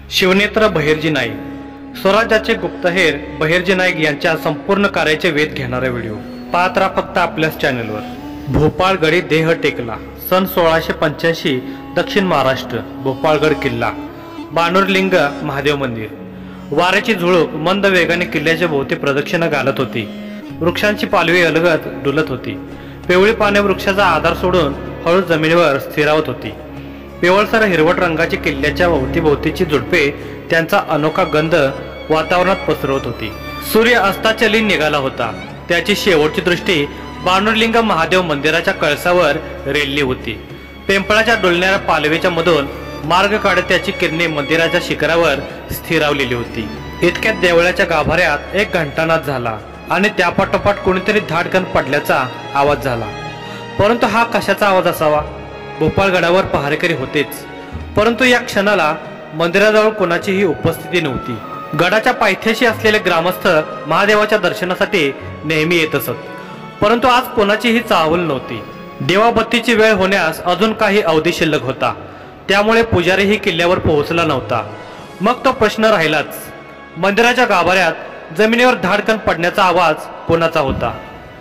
शिवनेत्र बहिर्जी नाईक, स्वराज्याचे गुप्तहेर बहिर्जी नाईक यांच्या संपूर्ण कार्याचे वेध घेणारा व्हिडिओ पाहत राहा फक्त आपल्याच चॅनलवर। भोपाळगडी देह टेकला। सन 1685 दक्षिण महाराष्ट्र। भोपाळगड किल्ला, बाणूरलिंग महादेव मंदिर। वाऱ्याची झुळूक मंद वेगाने किल्ल्याच्या भोवती प्रदक्षिणा घालत होती। वृक्षांची पालवी अलगद डुलत होती। पिवळी पाने वृक्षाचा आधार सोडून हळू जमिनीवर स्थिरावत होती। पिवळसर हिरवट रंगाची किल्ल्याच्या भोवतीभोवतीची झुडपे त्यांचा अनोखा गंध वातावरणात पसरवत होती। सूर्य अस्ताचली निघाला होता। त्याची शेवटची दृष्टी बाणूरलिंग महादेव मंदिराच्या कळसावर रेलली होती। पिंपळाच्या डुलणाऱ्या पालवीच्या मधून मार्ग काढत त्याची किरणे मंदिराच्या शिखरावर स्थिरावलेली होती। इतक्यात देवळाच्या गाभाऱ्यात एक घंटानाद झाला आणि त्यापाठोपाठ कोणीतरी धाडकन पडल्याचा आवाज झाला। परंतु हा कशाचा आवाज असावा? भोपाळगडावर पहारेकरी होतेच, परंतु या क्षणाला मंदिराजवळ कोणाचीही उपस्थिती नव्हती। गडाच्या पायथ्याशी असलेले ग्रामस्थ महादेवाच्या दर्शनासाठी नेहमी येत असत, परंतु आज कोणाचीही चाहूल नव्हती। देवाबत्तीची वेळ होण्यास अजून काही अवधी शिल्लक होता, त्यामुळे पुजारीही किल्ल्यावर पोहोचला नव्हता। मग तो प्रश्न राहिलाच, मंदिराच्या गाभाऱ्यात जमिनीवर धाडकन पडण्याचा आवाज कोणाचा होता?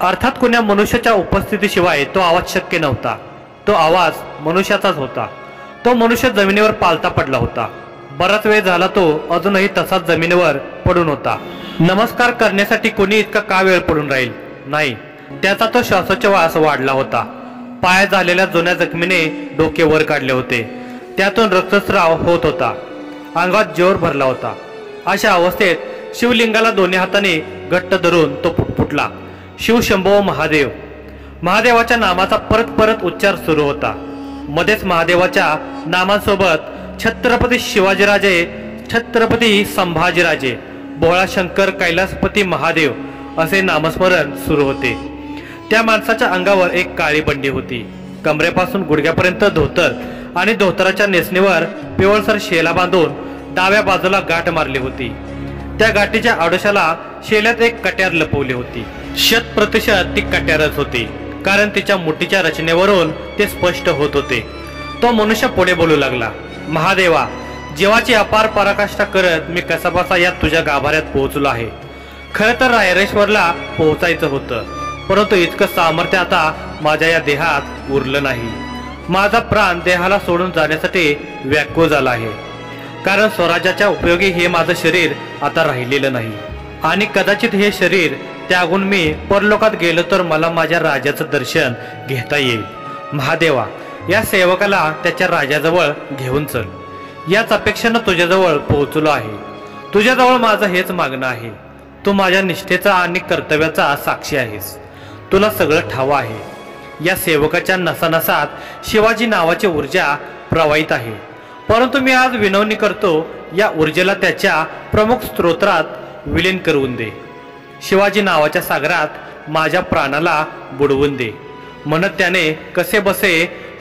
अर्थात कोण्या मनुष्याच्या उपस्थितीशिवाय तो आवाज शक्य नव्हता। तो आवाज मनुष्याचाच होता। तो मनुष्य जमिनीवर पालता पडला होता। बराच वेळ झाला तो अजूनही तसाच जमिनीवर पडून होता। नमस्कार करण्यासाठी कोणी इतका का वेळ पडून राहील? नाही, त्याचा तो श्वासोच्छवास वाढला होता। पाय झालेल्या जुन्या जखमीने डोके वर काढले होते, त्यातून रक्तस्राव होत होता। अंगात जोर भरला होता। अशा अवस्थेत शिवलिंगाला दोन्ही हाताने घट्ट धरून तो पुटपुटला, शिव शंभो महादेव। महादेवाच्या नामाचा परत परत उच्चार सुरू होता। मध्येच महादेवाच्या नामांसोबत छत्रपती शिवाजीराजे, छत्रपती संभाजीराजे, भोळा शंकर, कैलासपती महादेव असे नामस्मरण सुरू होते। त्या माणसाच्या अंगावर एक काळी बंडी होती। कमरेपासून गुडघ्यापर्यंत धोतर आणि धोतराच्या नेसणीवर पिवळसर शेला बांधून डाव्या बाजूला गाठ मारली होती। त्या गाठीच्या आडोशाला शेल्यात एक कट्यार लपवली होती। 100% ती कट्यारच होती, कारण तिच्या मुठीच्या रचनेवरून ते स्पष्ट होत होते। तो मनुष्य पुढे बोलू लागला, महादेवा, जीवाची अपार पराकाष्ठा करत मी कसाबसा या तुझ्या गाभाऱ्यात पोहोचलो आहे। खरं तर रायरेश्वरला पोहोचायचं होतं, परंतु इतकं सामर्थ्य आता माझ्या या देहात उरलं नाही। माझा प्राण देहाला सोडून जाण्यासाठी व्याकुळ झाला आहे, कारण स्वराज्याच्या उपयोगी हे माझं शरीर आता राहिलेलं नाही आणि कदाचित हे शरीर त्यागून मी परलोकात गेलो तर मला माझ्या राजाचं दर्शन घेता येईल। महादेवा, या सेवकाला त्याच्या राजाजवळ घेऊन चल। याच अपेक्षेनं तुझ्याजवळ पोहोचलो आहे। तुझ्याजवळ माझं हेच मागणं आहे। तू माझ्या निष्ठेचा आणि कर्तव्याचा साक्षी आहेस। तुला सगळं ठावं आहे। या सेवकाच्या नसानसात शिवाजी नावाची ऊर्जा प्रवाहित आहे, परंतु मी आज विनवणी करतो, या ऊर्जेला त्याच्या प्रमुख स्तोत्रात विलीन करून दे। शिवाजी नावाच्या सागरात माझ्या प्राणाला बुडवून दे, म्हणत त्याने कसे बसे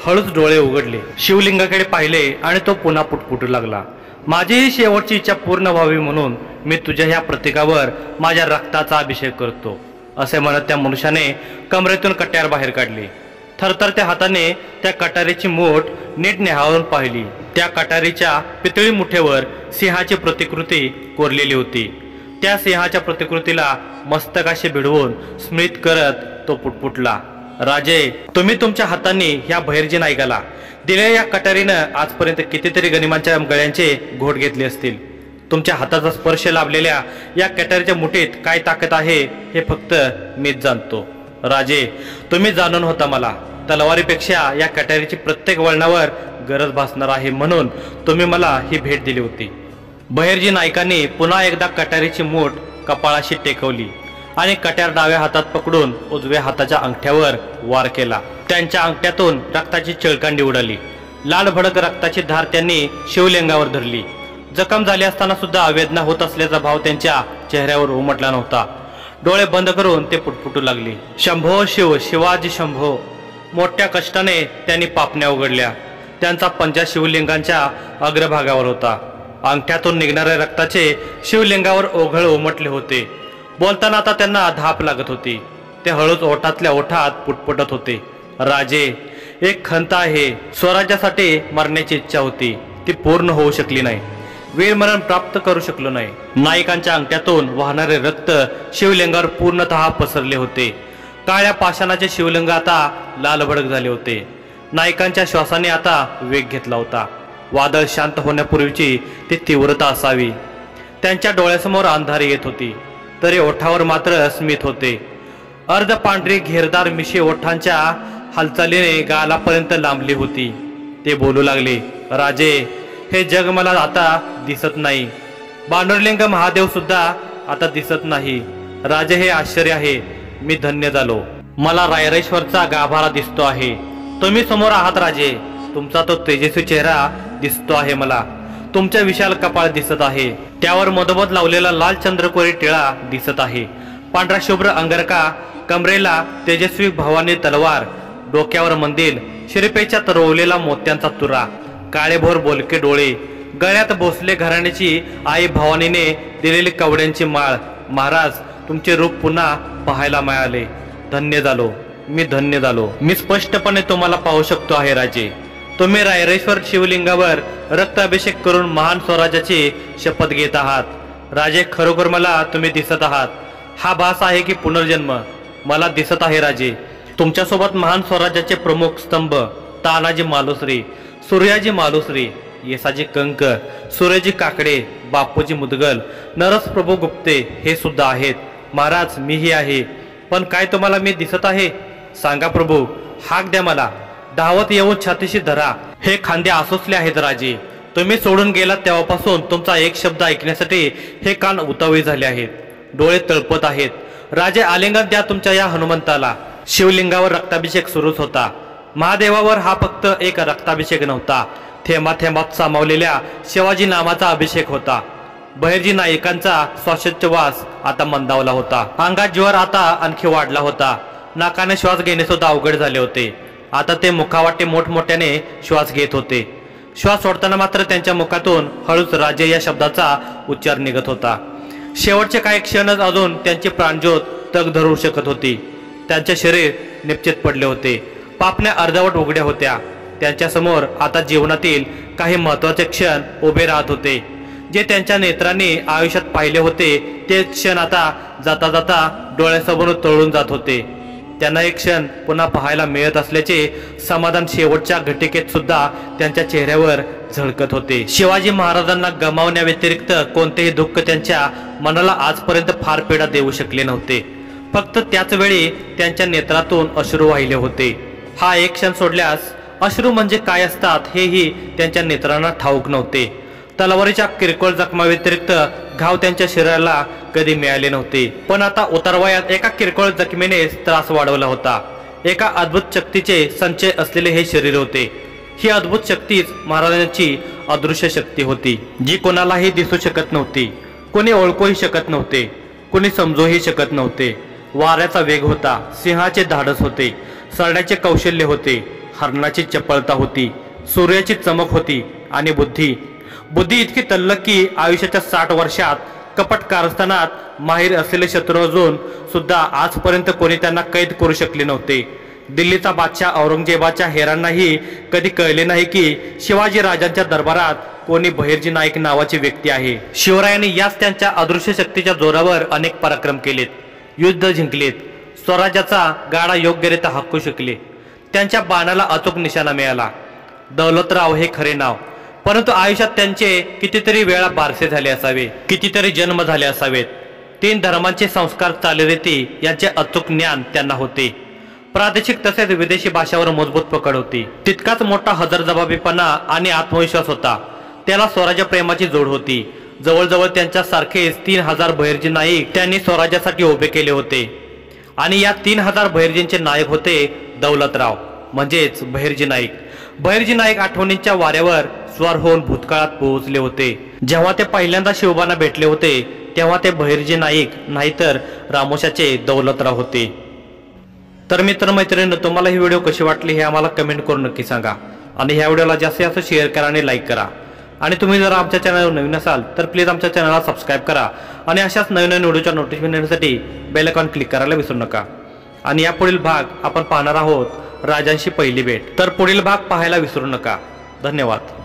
हळूच डोळे उघडले, शिवलिंगाकडे पाहिले आणि तो पुन्हा पुटपुटू लागला, माझी ही शेवटची इच्छा पूर्ण व्हावी म्हणून मी तुझ्या ह्या प्रतीकावर माझ्या रक्ताचा अभिषेक करतो, असे म्हणत त्या मनुष्याने कमरेतून कट्यार बाहेर काढली। थरथरत्या हाताने त्या कटारीची मूठ नीट निहाळून पाहिली। त्या कटारीच्या पितळी मुठेवर सिंहाची प्रतिकृती कोरलेली होती। त्या सिंहाच्या प्रतिकृतीला मस्तकाशी भिडवून स्मृत करत तो पुटपुटला, राजे, तुम्ही तुमच्या हातांनी ह्या बहिर्जी नाईकाला दिलेल्या या कटारीनं आजपर्यंत कितीतरी गनिमांच्या गळ्यांचे घोट घेतले असतील। तुमच्या हाताचा स्पर्श लाभलेल्या या कटारीच्या मुठीत काय ताकद आहे हे फक्त मीच जाणतो। राजे, तुम्ही जाणून होता मला तलवारीपेक्षा या कटारीची प्रत्येक वळणावर गरज भासणार आहे, म्हणून तुम्ही मला ही भेट दिली होती। बहिर्जी नाईकांनी पुन्हा एकदा कटारीची मूठ कपाळाशी टेकवली आणि कट्यार डाव्या हातात पकडून उजव्या हाताच्या अंगठ्यावर वार केला। त्यांच्या अंगठ्यातून रक्ताची चिळकांडी उडाली। लाल भडक रक्ताची धार त्यांनी शिवलिंगावर धरली। जखम झाली असताना सुद्धा वेदना होत असल्याचा भाव त्यांच्या चेहऱ्यावर उमटला नव्हता। डोळे बंद करून ते पुटपुटू लागले, शंभो शिव, शिवाजी शंभो। मोठ्या कष्टाने त्यांनी पापण्या उघडल्या। त्यांचा पंजा शिवलिंगांच्या अग्रभागावर होता। अंगठ्यातून निघणाऱ्या रक्ताचे शिवलिंगावर ओघळ उमटले होते। बोलताना आता त्यांना धाप लागत होती। ते हळूच ओठातल्या ओठात पुटपुटत होते, राजे, एक खंत आहे। स्वराज्यासाठी मरण्याची इच्छा होती, ती पूर्ण होऊ शकली नाही। वीरमरण प्राप्त करू शकलो नाही। नायकांच्या अंगठ्यातून वाहणारे रक्त शिवलिंगावर पूर्णतः पसरले होते। काळ्या पाषाणाचे शिवलिंग आता लालभडक झाले होते। नायकांच्या श्वासाने आता वेग घेतला होता। वादळ शांत होण्यापूर्वीची ती तीव्रता असावी। त्यांच्या डोळ्यासमोर अंधारी येत होती, तरी ओठावर मात्र स्मित होते। अर्ध पांढरी घेरदार मिशी ओठांच्या हालचालीने गालापर्यंत लांबली होती। ते बोलू लागले, राजे, हे जग मला आता दिसत नाही। बांडुरलिंग महादेव सुद्धा आता दिसत नाही। राजे, हे आश्चर्य आहे। मी धन्य झालो। मला रायरेश्वरचा गाभारा दिसतो आहे। तुम्ही समोर आहात राजे। तुमचा तो तेजस्वी चेहरा दिसतो आहे मला। तुमच्या विशाल कपाळ दिसत आहे। त्यावर मधोमध लावलेला लाल चंद्रकोरी टिळा दिसत आहे। पांढरा शुभ्र अंगरका, कमरेला तेजस्वी भवानी तलवार, डोक्यावर मंदिर, शिरपेच्या तरवलेला मोत्यांचा तुरा, काळेभोर बोलके डोळे, गळ्यात भोसले घराण्याची आई भवानीने दिलेली कवड्यांची माळ। महाराज, तुमचे रूप पुन्हा पाहायला मिळाले। धन्य झालो, मी धन्य झालो। मी स्पष्टपणे तुम्हाला पाहू शकतो आहे राजे। तुम्ही रायरेश्वर शिवलिंगावर रक्ताभिषेक करून महान स्वराज्याची शपथ घेत आहात। राजे, खरोखर मला तुम्ही दिसत आहात। हा भास आहे की पुनर्जन्म मला दिसत आहे राजे। तुमच्यासोबत महान स्वराज्याचे प्रमुख स्तंभ तानाजी मालुसरे, सूर्याजी मालुसरे, येसाजी कंक, सूर्यजी काकडे, बापूजी मुदगल, नरस प्रभू गुप्ते हे सुद्धा आहेत। महाराज, मीही आहे। पण काय तुम्हाला मी दिसत आहे? सांगा प्रभू, हाक द्या मला। धावत येऊन छातीशी धरा। हे खांदे आसोसले आहेत राजे। तुम्ही सोडून गेलात तेव्हापासून तुमचा एक शब्द ऐकण्यासाठी हे कान उतावळे झाले आहेत, डोळे तळपत आहेत। राजे, आलिंगन द्या तुमच्या या हनुमंताला। शिवलिंगावर रक्ताभिषेक सुरूच होता। महादेवावर हा फक्त एक रक्ताभिषेक नव्हता, थेंबा थेंबात सामावलेल्या शिवाजी नामाचा अभिषेक होता। बहिर्जी नायकांचा श्वासोच्छवास आता मंदावला होता। अंगात ज्वर आता आणखी वाढला होता। नाकाने श्वास घेणे सुद्धा अवघड झाले होते। आता ते मुखावाटे मोठमोठ्याने श्वास घेत होते। श्वास सोडताना मात्र त्यांच्या मुखातून हळूच राजे या शब्दाचा उच्चार निघत होता। शेवटचे काही क्षणच अजून त्यांची प्राणज्योत तग धरू शकत होती। त्यांचे शरीर निश्चित पडले होते। पापण्या अर्धवट उघड्या होत्या। त्यांच्या समोर आता जीवनातील काही महत्त्वाचे क्षण उभे राहत होते, जे त्यांच्या नेत्रांनी आयुष्यात पाहिले होते। ते क्षण आता जाता जाता डोळ्यासमोर तळून जात होते। त्यांना एक क्षण पुन्हा पाहायला मिळत असल्याचे समाधान शेवटच्या घटिकेत सुद्धा त्यांच्या चेहऱ्यावर झळकत होते। शिवाजी महाराजांना गमावण्या व्यतिरिक्त कोणतेही दुःख त्यांच्या मनाला आजपर्यंत फार पीडा देऊ शकले नव्हते। फक्त त्याच वेळी त्यांच्या नेत्रातून अश्रू वाहिले होते। हा एक क्षण सोडल्यास अश्रू म्हणजे काय असतात हेही त्यांच्या नेत्रांना ठाऊक नव्हते। तलवारीच्या किरकोळ जखमा व्यतिरिक्त घाव त्यांच्या शरीराला कधी मिळाले नव्हते। पण आता उतारवयात एका किरकोळ जखमेने त्रास वाढवला होता। एका अद्भुत शक्तीचे संचय असलेले हे शरीर होते। ही अद्भुत शक्तीच महाराजांची अदृश्य शक्ती होती, जी कोणालाही दिसू शकत नव्हती, कोणी ओळखूही शकत नव्हते, कोणी समजूही शकत नव्हते। वाऱ्याचा वेग होता, सिंहाचे धाडस होते, सरण्याचे कौशल्य होते, हरणाची चपळता होती, सूर्याची चमक होती आणि बुद्धी इतकी तल्लख की आयुष्याच्या 60 वर्षात कपट कारस्थानात माहीर असलेले शत्रुअर्जुन सुद्धा आजपर्यंत कोणी त्यांना कैद करू शकले नव्हते। दिल्लीचा बादशाह औरंगजेबाच्या हेरांनाही कधी कळले नाही की शिवाजी राजांच्या दरबारात कोणी बहिर्जी नाईक नावाची व्यक्ती आहे। शिवरायांनी याच त्यांच्या अदृश्य शक्तीच्या जोरावर अनेक पराक्रम केलेत, युद्ध जिंकलेत, स्वराज्याचा गाडा योग्यरित्या हाकू शकले। त्यांच्या बाणाला अचूक निशाणा मिळाला। दौलतराव हे खरे नाव, परंतु आयुष्यात त्यांचे कितीतरी वेळा बारसे झाले असावे, कितीतरी जन्म झाले असावेत। 3 धर्मांचे संस्कार चालीरीती यांचे अचूक ज्ञान त्यांना होते। प्रादेशिक तसेच विदेशी भाषावर मजबूत पकड होती। तितकाच मोठा हजरजबाबीपणा आणि आत्मविश्वास होता। त्याला स्वराज्य प्रेमाची जोड होती। जवळजवळ त्यांच्या सारखेच 3000 बहिर्जी नाईक त्यांनी स्वराज्यासाठी उभे केले होते। आणि या 3000 बहिर्जींचे नायक होते दौलतराव, म्हणजेच बहिर्जी नाईक। बहिर्जी नाईक आठवणींच्या वाऱ्यावर स्वार होऊन भूतकाळात पोहोचले होते। जेव्हा ते पहिल्यांदा शिवबांना भेटले होते तेव्हा ते बहिर्जी नाईक नाहीतर रामोशाचे दौलतराव होते। तर मित्रमैत्रिणींनो, तुम्हाला ही व्हिडिओ कशी वाटली हे आम्हाला कमेंट करून नक्की सांगा आणि ह्या व्हिडिओला जास्तीत जास्त शेअर करा आणि लाईक करा। आणि तुम्ही जर आमच्या चॅनलवर नवीन असाल तर प्लीज आमच्या चॅनलला सबस्क्राईब करा आणि अशाच नवीन व्हिडिओच्या नोटिफिकेशन येण्यासाठी बेल आयकॉन क्लिक करायला विसरू नका। आणि यापुढील भाग आपण पाहणार आहोत राजांशी पहिली भेट। तर पुढील भाग पाहायला विसरू नका। धन्यवाद।